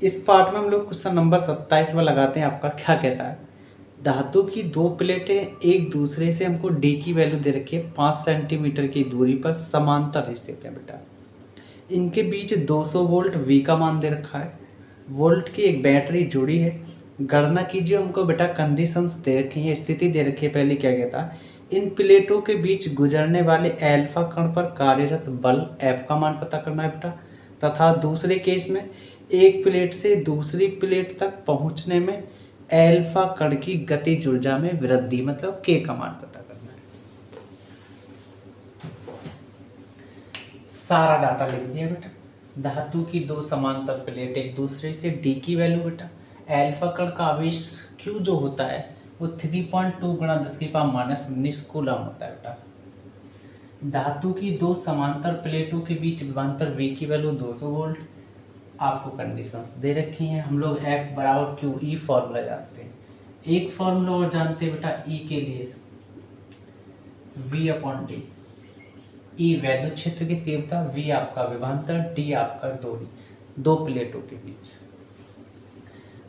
इस पार्ट में हम लोग क्वेश्चन नंबर 27 में लगाते हैं। आपका क्या कहता है, धातु की दो प्लेटें एक दूसरे से हमको डी की वैल्यू दे रखी है 5 सेंटीमीटर की दूरी पर समांतर स्थित है बेटा। इनके बीच 200 वोल्ट वी का मान दे रखा है, वोल्ट की एक बैटरी जुड़ी है। गणना कीजिए। हमको बेटा कंडीशंस दे रखी है, स्थिति दे रखी है। पहले क्या कहता है, इन प्लेटों के बीच गुजरने वाले एल्फा कण पर कार्यरत बल एफ का मान पता करना है बेटा। तथा दूसरे केस में एक प्लेट से दूसरी प्लेट तक पहुंचने में एल्फा कण की गतिज ऊर्जा में वृद्धि मतलब के का मान पता करना है। सारा डाटा लिख दिया बेटा। धातु की दो समांतर प्लेट एक दूसरे से डी की वैल्यू बेटा, एल्फा कण का आवेश क्यू जो होता है वो 3.2 गुणा 10⁻⁻⁹ कूलम होता है बेटा। धातु की दो समांतर प्लेटों के बीच विभवांतर वी की वैल्यू 200 वोल्ट। आपको कंडीशंस दे रखी हैं। हम लोग F बराबर क्यू ई फॉर्मूला जानते हैं। एक फॉर्मूला और जानते हैं बेटा E के लिए, V/D। E वैद्युत क्षेत्र की तीव्रता, V आपका विभवांतर, D आपका दूरी दो प्लेटों के बीच।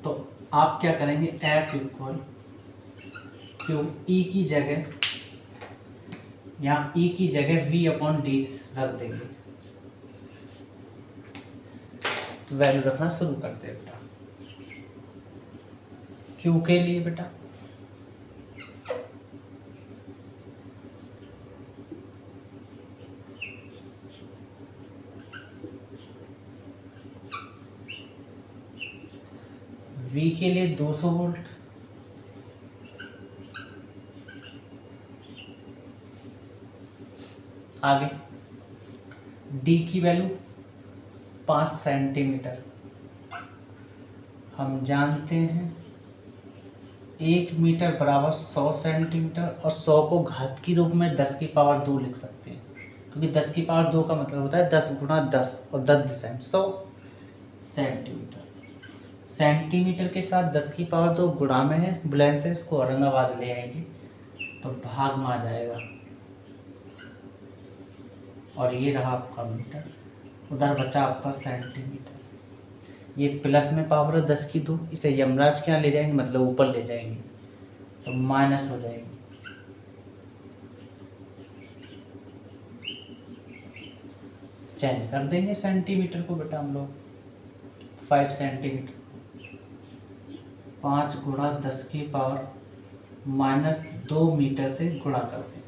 तो आप क्या करेंगे, F इक्वल क्यू E की जगह, यहाँ E की जगह V/D रख देंगे। वैल्यू रखना शुरू करते हैं बेटा। क्यू के लिए बेटा V के लिए 200 वोल्ट, आगे D की वैल्यू 5 सेंटीमीटर। हम जानते हैं 1 मीटर बराबर 100 सेंटीमीटर, और 100 को घात की रूप में 10⁻² लिख सकते हैं, क्योंकि 10⁻² का मतलब होता है 10 गुणा 10 और 10 दिशा में 100 सेंटीमीटर। सेंटीमीटर के साथ 10⁻² गुणा में है, बुलंद से इसको औरंगाबाद ले आएंगे तो भाग में आ जाएगा, और ये रहा आपका मीटर, उधर बचा आपका सेंटीमीटर। ये प्लस में पावर है 10⁻², इसे यमराज के यहाँ ले जाएंगे मतलब ऊपर ले जाएंगे तो माइनस हो जाएगी। चेंज कर देंगे सेंटीमीटर को बेटा हम लोग 5 सेंटीमीटर, 5 गुणा 10⁻⁻² मीटर से गुणा कर देंगे।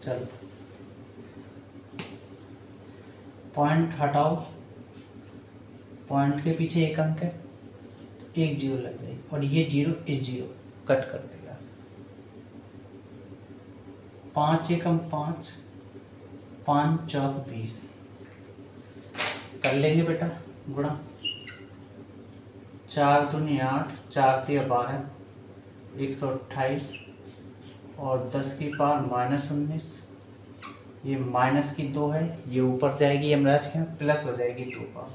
चलो पॉइंट हटाओ, पॉइंट के पीछे एक अंक है, एक जीरो लग जाएगी, और ये जीरो इस जीरो कट कर देगा। 5 एकम 5, 5 चौक 20 कर लेंगे बेटा गुणा, 4 दूनी 8, 4 तिया 12, 128, और 10⁻⁻�19। ये माइनस की 2 है, ये ऊपर जाएगी यमराज के यहाँ, प्लस हो जाएगी 2 पावर,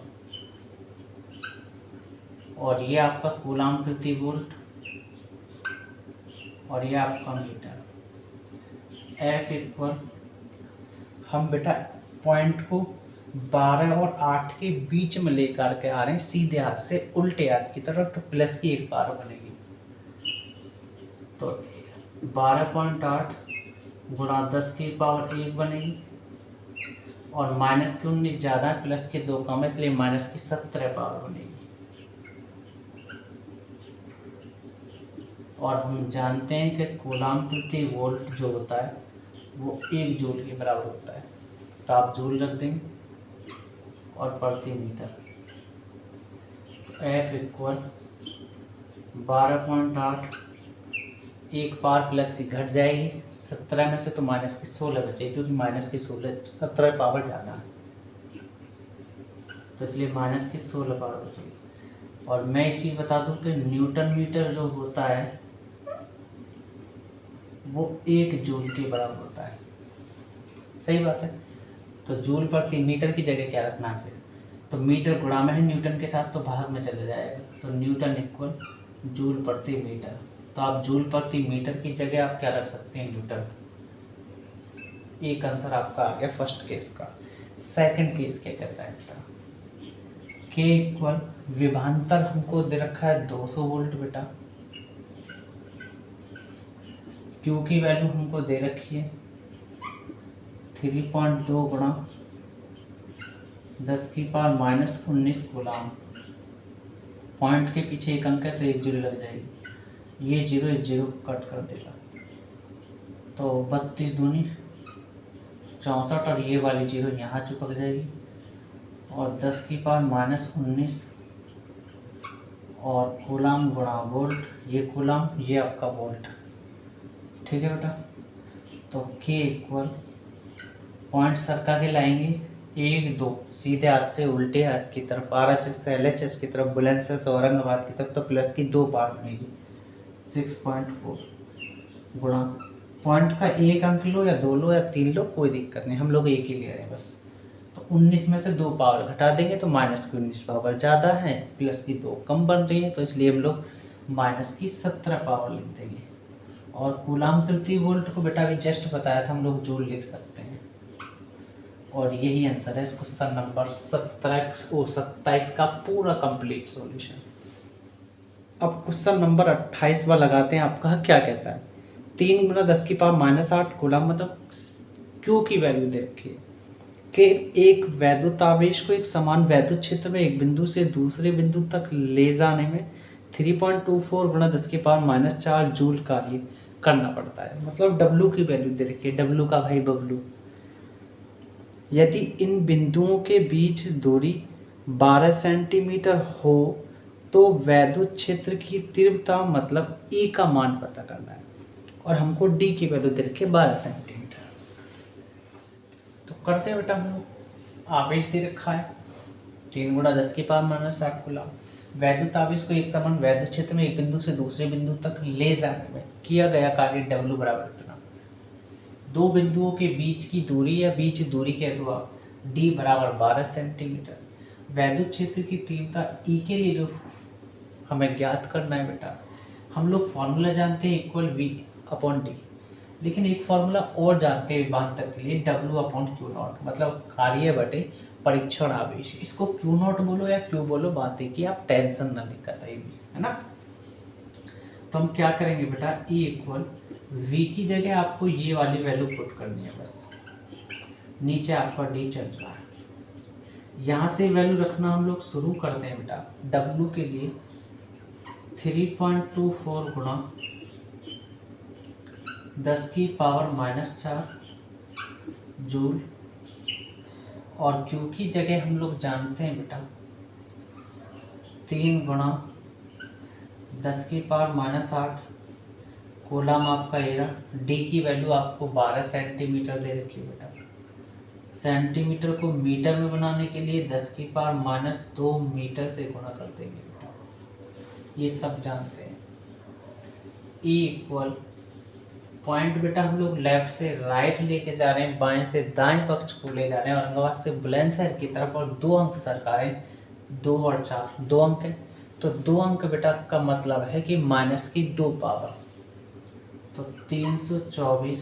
और ये आपका कूलाम प्रति वोल्ट, और ये आपका मीटर। F इक्वल, हम बेटा पॉइंट को 12 और 8 के बीच में लेकर के आ रहे हैं सीधे हाथ से उल्टे हाथ की तरफ, तो प्लस की एक पावर बनेगी, तो 12.8 गुणा 10⁻1 बनेगी, और माइनस की 19 ज़्यादा है, प्लस के 2 कम है, इसलिए माइनस की 17 पावर बनेगी। और हम जानते हैं कि कूलाम प्रति वोल्ट जो होता है वो 1 जूल के बराबर होता है, तो आप जूल रख देंगे, और प्रति मीटर। F इक्वल 12.8, एक पावर प्लस की घट जाएगी, 17 में से तो माइनस की 16 बचेगी, क्योंकि माइनस की 16 17 पावर ज़्यादा है, तो इसलिए माइनस की 16 पावर बचेगी। और मैं एक चीज़ बता दूं कि न्यूटन मीटर जो होता है वो 1 जूल के बराबर होता है। सही बात है। तो जूल प्रति मीटर की जगह क्या रखना है फिर, तो मीटर गुणा में है न्यूटन के साथ, तो भाग में चले जाएगा, तो न्यूटन इक्वल जूल प्रति मीटर। तो आप जूल प्रति मीटर की जगह आप क्या रख सकते हैं, न्यूटन। एक आंसर आपका आ गया फर्स्ट केस का। सेकंड केस क्या कहता है बेटा, के इक्वल विभवांतर हमको दे रखा है 200 वोल्ट बेटा। क्यू की वैल्यू हमको दे रखी है 3.2 गुणा 10⁻⁻19 कूलाम। पॉइंट के पीछे एक अंक है तो एक जीरो लग जाएगी, ये जीरो इस जीरो को कट कर देगा, तो 32 दूनी 64 और ये वाली जीरो यहाँ चिपक जाएगी, और 10⁻⁻19 और कूलाम गुणा वोल्ट, ये कूलाम ये आपका वोल्ट। ठीक है बेटा, तो के इक्वल पॉइंट सरका के लाएंगे 1 2 सीधे हाथ से उल्टे हाथ की तरफ, RHS से LHS की तरफ, बुलंदशहर से औरंगाबाद की तरफ, तो प्लस की 2 पावर बनेगी 6.4 गुणा पॉइंट का एक अंक लो या 2 लो या 3 लो, कोई दिक्कत नहीं, हम लोग एक ही ले रहे हैं बस। तो 19 में से 2 पावर घटा देंगे तो माइनस की 19 पावर ज़्यादा है, प्लस की 2 कम बन रही है, तो इसलिए हम लोग माइनस की 17 पावर लिख देंगे। और कूलाम प्रति वोल्ट को बेटा अभी जस्ट बताया था, हम लोग जूल लिख सकते हैं। और यही आंसर है इस क्वेश्चन नंबर 27 का पूरा कंप्लीट सॉल्यूशन। अब क्वेश्चन नंबर 28वां लगाते हैं। आपका क्या कहता है, 3 गुना 10⁻⁻8 कूलाम मतलब क्यू की वैल्यू दे रखी है कि एक वैद्युत आवेश को एक समान वैद्युत क्षेत्र में एक बिंदु से दूसरे बिंदु तक ले जाने में 3.24 गुना 10⁻⁻4 जूल कार्य करना पड़ता है। मतलब डब्लू की वैल्यू दे रखी है, डब्लू का भाई बबलू। यदि इन बिंदुओं के बीच दूरी 12 सेंटीमीटर हो तो वैद्युत क्षेत्र की तीव्रता मतलब ई का मान पता करना है, और हमको डी की वैल्यू दे रखी है 12 सेंटीमीटर। तो करते हैं बेटा, हम लोग आवेश दे रखा है 3 गुणा 10⁻⁻8 कूलाम। वैद्युत आवेश को एक समान वैद्युत क्षेत्र में एक बिंदु से दूसरे बिंदु तक ले जाने में किया गया कार्य डब्लू बराबर इतना। दो बिंदुओं के बीच की दूरी या बीच दूरी के हेतु डी बराबर 12 सेंटीमीटर। वैद्युत क्षेत्र की तीव्रता ई के लिए जो हमें ज्ञात करना है बेटा, हम लोग फॉर्मूला जानते हैं इक्वल वी अपॉन डी, लेकिन एक फॉर्मूला और जानते हैं विभवांतर के लिए, डब्ल्यू अपॉन क्यू नॉट, मतलब कार्य बटे परीक्षण आवेश। इसको क्यू नॉट बोलो या क्यू बोलो, बात है कि आप टेंशन ना लेकर है ना। तो हम क्या करेंगे बेटा, ई इक्वल वी की जगह आपको ये वाली वैल्यू पुट करनी है बस। नीचे आपका डी चल रहा है, यहाँ से वैल्यू रखना हम लोग शुरू करते हैं बेटा। डब्ल्यू के लिए 3.24 गुणा 10⁻⁻4 जूल, और क्यू की जगह हम लोग जानते हैं बेटा 3 गुणा 10⁻⁻8 कूलाम आपका एरा। डी की वैल्यू आपको 12 सेंटीमीटर दे रखी है बेटा। सेंटीमीटर को मीटर में बनाने के लिए 10⁻⁻2 मीटर से गुणा कर देंगे बेटा, ये सब जानते हैं। ई इक्वल पॉइंट बेटा हम लोग लेफ्ट से राइट लेके जा रहे हैं, बाएं से दाएं पक्ष को ले जा रहे हैं, औरंगाबाद से बुलंदशहर की तरफ, और 2 अंक सरकार है, 2 और 4 2 अंक है, तो 2 अंक बेटा का मतलब है कि माइनस की 2 पावर, तो 324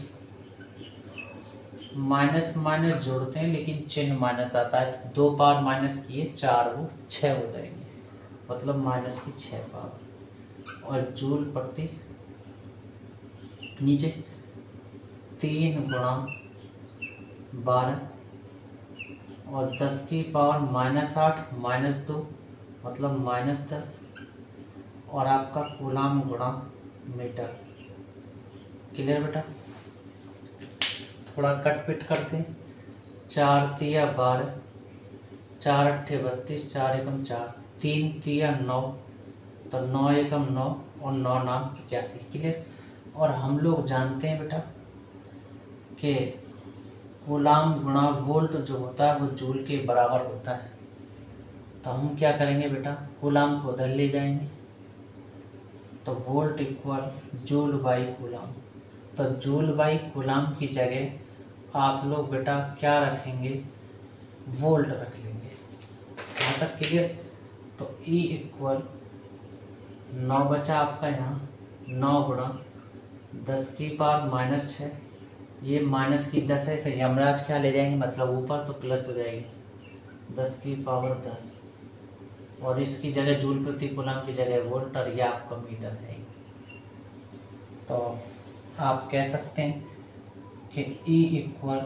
माइनस माइनस जोड़ते हैं लेकिन चिन्ह माइनस आता है, तो 2 पावर माइनस किए 4 वो 6 हो जाएंगे, मतलब माइनस की 6 पावर। और जूल प्रति नीचे 3 गुणा 12 और 10⁻⁻8 -2 मतलब -10, और आपका कूलाम गुणा मीटर। क्लियर बेटा, थोड़ा कट पिट करते हैं। 4 तिया 12, 4 अट्ठे 32, 4 एकम 4, 3 तिया 9, तो 9 एकम 9 और 9 नाम 81। क्लियर। और हम लोग जानते हैं बेटा कि कूलाम गुणा वोल्ट जो होता है वो जूल के बराबर होता है, तो हम क्या करेंगे बेटा, कूलाम को उधर ले जाएंगे, तो volt equal joule by coulomb. तो जूल बाई कूलाम की जगह आप लोग बेटा क्या रखेंगे, वोल्ट रख लेंगे। यहाँ तक क्लियर। तो ई इक्वल 9 बचा आपका यहाँ, 9 गुणा 10⁻⁻6, ये माइनस की 10 है, सही यमराज क्या ले जाएंगे मतलब ऊपर, तो प्लस हो जाएगी 10⁻10 और इसकी जगह जूल प्रति कूलम की जगह वोल्ट, और ये आपका मीटर है। तो आप कह सकते हैं कि E इक्वल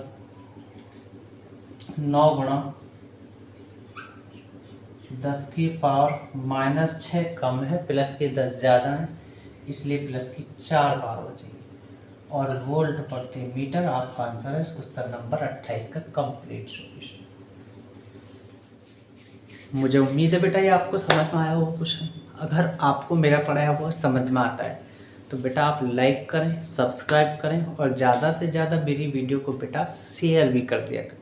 9 गुणा 10⁻⁻6 कम है, प्लस के 10 ज़्यादा है, इसलिए प्लस की 4 बार बचेगी। और वोल्ट प्रति मीटर आपका आंसर है क्वेश्चन नंबर 28 का कंप्लीट सॉल्यूशन। मुझे उम्मीद है बेटा ये आपको समझ में आया होगा क्वेश्चन। अगर आपको मेरा पढ़ाया हुआ समझ में आता है तो बेटा आप लाइक करें, सब्सक्राइब करें और ज़्यादा से ज़्यादा मेरी वीडियो को बेटा शेयर भी कर दिया करें।